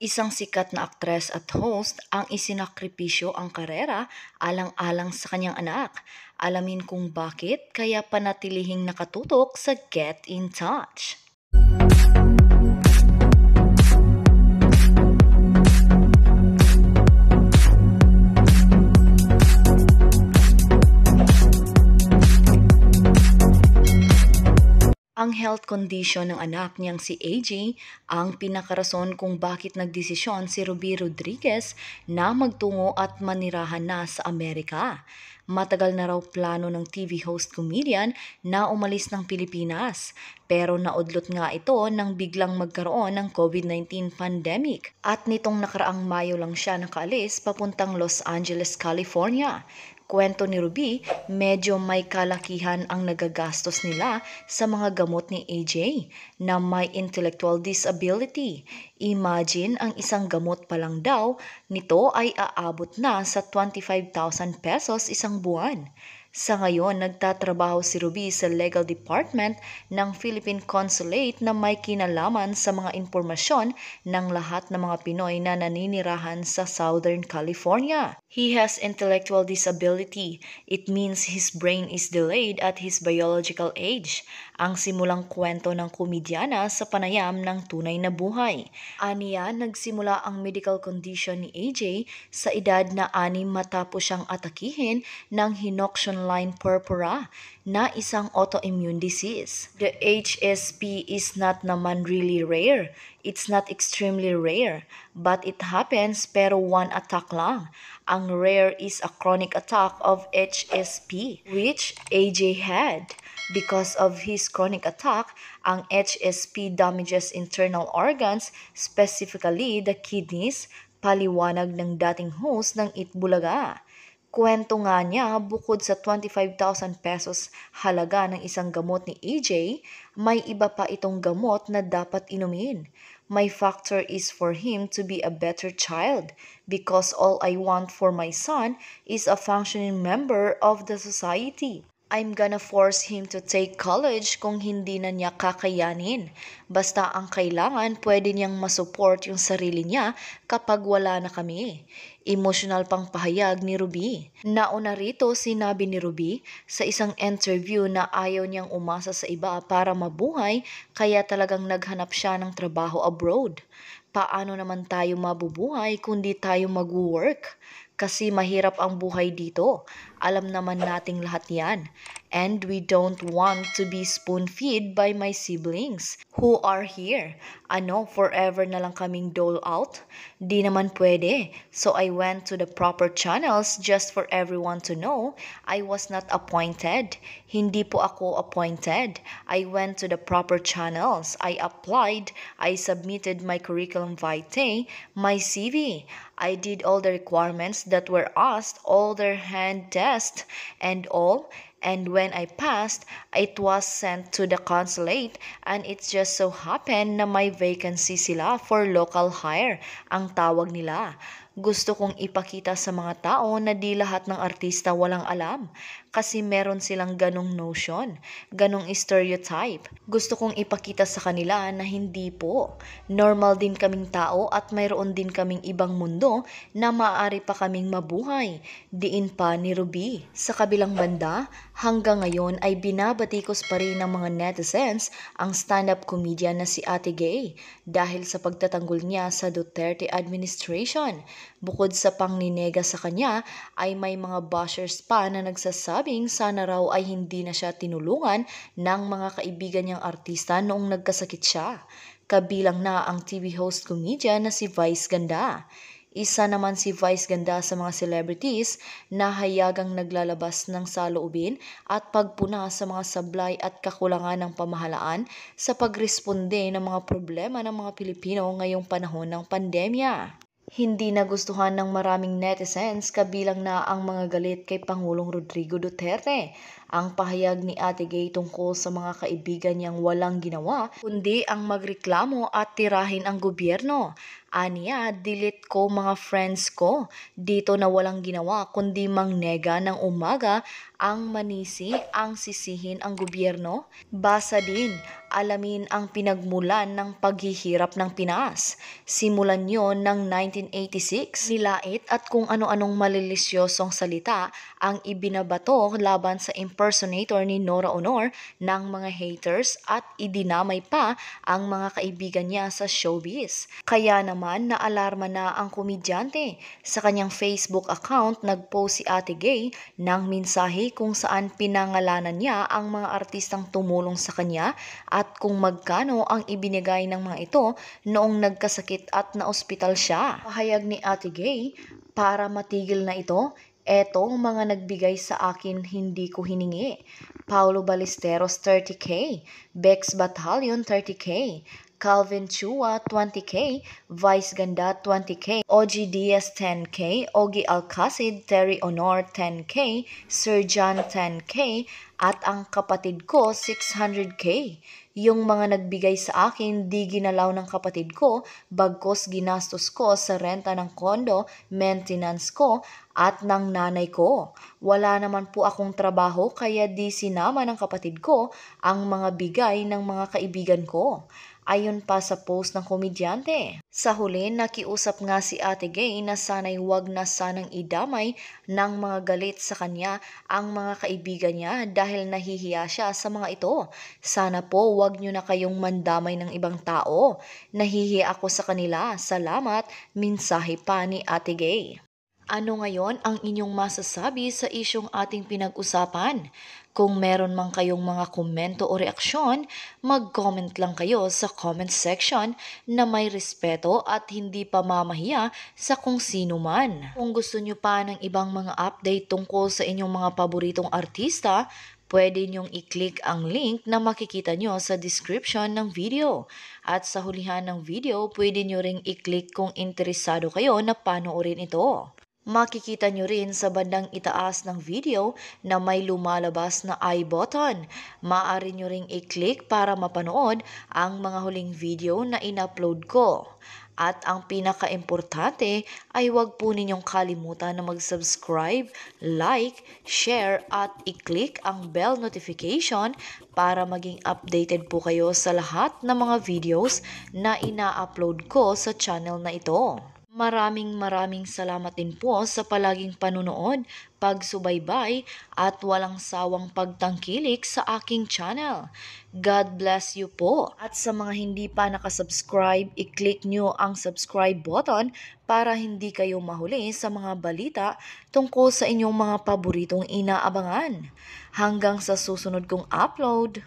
Isang sikat na aktres at host ang isinakripisyo ang karera alang-alang sa kanyang anak. Alamin kung bakit kaya panatilihing nakatutok sa Get in Touch. Ang health condition ng anak niyang si AJ ang pinakarason kung bakit nagdesisyon si Ruby Rodriguez na magtungo at manirahan na sa Amerika. Matagal na raw plano ng TV host comedian na umalis ng Pilipinas, pero naudlot nga ito nang biglang magkaroon ng COVID-19 pandemic. At nitong nakaraang Mayo lang siya nakaalis papuntang Los Angeles, California. Kwento ni Ruby, medyo may kalakihan ang nagagastos nila sa mga gamot ni AJ na may intellectual disability. Imagine, ang isang gamot pa lang daw nito ay aabot na sa 25,000 pesos isang buwan. Sa ngayon, nagtatrabaho si Ruby sa legal department ng Philippine Consulate na may kinalaman sa mga impormasyon ng lahat ng mga Pinoy na naninirahan sa Southern California. He has intellectual disability. It means his brain is delayed at his biological age. Ang simulang kwento ng komedyana sa panayam ng tunay na buhay. Aniya, nagsimula ang medical condition ni AJ sa edad na 6 matapos siyang atakihin ng henoch-line purpura na isang autoimmune disease. The HSP is not naman really rare. It's not extremely rare, but it happens pero one attack lang. Ang rare is a chronic attack of HSP, which AJ had. Because of his chronic attack, ang HSP damages internal organs, specifically the kidneys, paliwanag ng dating host ng Itbulaga. Kwento nga niya, bukod sa 25,000 pesos halaga ng isang gamot ni AJ, may iba pa itong gamot na dapat inumin. My factor is for him to be a better child because all I want for my son is a functioning member of the society. I'm gonna force him to take college kung hindi na niya kakayanin. Basta ang kailangan, pwede niyang masupport yung sarili niya kapag wala na kami. Emotional pang pahayag ni Ruby. Nauna rito, sinabi ni Ruby sa isang interview na ayaw niyang umasa sa iba para mabuhay, kaya talagang naghanap siya ng trabaho abroad. Paano naman tayo mabubuhay kundi tayo mag-work? Kasi mahirap ang buhay dito. Alam naman nating lahat yan. And we don't want to be spoon-fed by my siblings who are here. Ano, forever na lang kaming dole out? Di naman pwede. So I went to the proper channels just for everyone to know I was not appointed. Hindi po ako appointed. I went to the proper channels. I applied. I submitted my curriculum vitae, my CV. I did all the requirements that were asked, all their hand tests and all. And when I passed, it was sent to the consulate, and it just so happened na may vacancy sila for local hire, ang tawag nila. Gusto kong ipakita sa mga tao na di lahat ng artista walang alam. Kasi meron silang ganong notion, ganong stereotype. Gusto kong ipakita sa kanila na hindi po. Normal din kaming tao at mayroon din kaming ibang mundo na maaari pa kaming mabuhay. Diin pa ni Ruby. Sa kabilang banda, hanggang ngayon ay binabatikos pa rin ng mga netizens ang stand-up comedian na si Ate Gay dahil sa pagtatanggol niya sa Duterte administration. Bukod sa pangninega sa kanya, ay may mga bashers pa na nagsasabing sana raw ay hindi na siya tinulungan ng mga kaibigan niyang artista noong nagkasakit siya. Kabilang na ang TV host comedian na si Vice Ganda. Isa naman si Vice Ganda sa mga celebrities na hayagang naglalabas ng saloobin at pagpuna sa mga sablay at kakulangan ng pamahalaan sa pagresponde ng mga problema ng mga Pilipino ngayong panahon ng pandemya. Hindi nagustuhan ng maraming netizens, kabilang na ang mga galit kay Pangulong Rodrigo Duterte. Ang pahayag ni Ate Gay tungkol sa mga kaibigan niyang walang ginawa kundi ang magreklamo at tirahin ang gobyerno. Aniya, delete ko mga friends ko. Dito na walang ginawa kundi mangnega ng umaga ang manisi ang sisihin ang gobyerno. Basa din, alamin ang pinagmulan ng paghihirap ng Pinas. Simulan yon ng 1986. Nilait at kung ano-anong malilisyosong salita ang ibinabato laban sa impersonator ni Nora Honor ng mga haters at idinamay pa ang mga kaibigan niya sa showbiz. Kaya naman naalarma na ang komedyante. Sa kanyang Facebook account, nagpost si Ate Gay ng mensahe kung saan pinangalanan niya ang mga artistang tumulong sa kanya at kung magkano ang ibinigay ng mga ito noong nagkasakit at naospital siya. Pahayag ni Ate Gay, para matigil na ito, etong mga nagbigay sa akin hindi ko hiningi. Paulo Ballesteros 30K, Bex Battalion 30K, Calvin Chua 20K, Vice Ganda 20K, OG Diaz 10K, Ogie Alcacid, Terry Honor 10K, Sir John 10K, at ang kapatid ko 600K. Yung mga nagbigay sa akin di ginalaw ng kapatid ko, bagkos ginastos ko sa renta ng kondo, maintenance ko, at ng nanay ko. Wala naman po akong trabaho kaya di sinama ng kapatid ko ang mga bigay ng mga kaibigan ko. Ayon pa sa post ng komedyante. Sa huli, nakiusap nga si Ate Gay na sana'y wag na sanang idamay ng mga galit sa kanya ang mga kaibigan niya dahil nahihiya siya sa mga ito. Sana po wag nyo na kayong mandamay ng ibang tao. Nahihiya ako sa kanila. Salamat, mensahe pa ni Ate Gay. Ano ngayon ang inyong masasabi sa isyong ating pinag-usapan? Kung meron man kayong mga komento o reaksyon, mag-comment lang kayo sa comment section na may respeto at hindi pamamahiya sa kung sino man. Kung gusto nyo pa ng ibang mga update tungkol sa inyong mga paboritong artista, pwede nyong i-click ang link na makikita nyo sa description ng video. At sa hulihan ng video, pwede nyo ring i-click kung interesado kayo na panoorin ito. Makikita nyo rin sa bandang itaas ng video na may lumalabas na I button. Maaari nyo ring i-click para mapanood ang mga huling video na in-upload ko. At ang pinaka-importante ay huwag po ninyong kalimutan na mag-subscribe, like, share at i-click ang bell notification para maging updated po kayo sa lahat ng mga videos na ina-upload ko sa channel na ito. Maraming salamat din po sa palaging panunood, pagsubaybay at walang sawang pagtangkilik sa aking channel. God bless you po. At sa mga hindi pa nakasubscribe, i-click nyo ang subscribe button para hindi kayo mahuli sa mga balita tungkol sa inyong mga paboritong inaabangan. Hanggang sa susunod kong upload.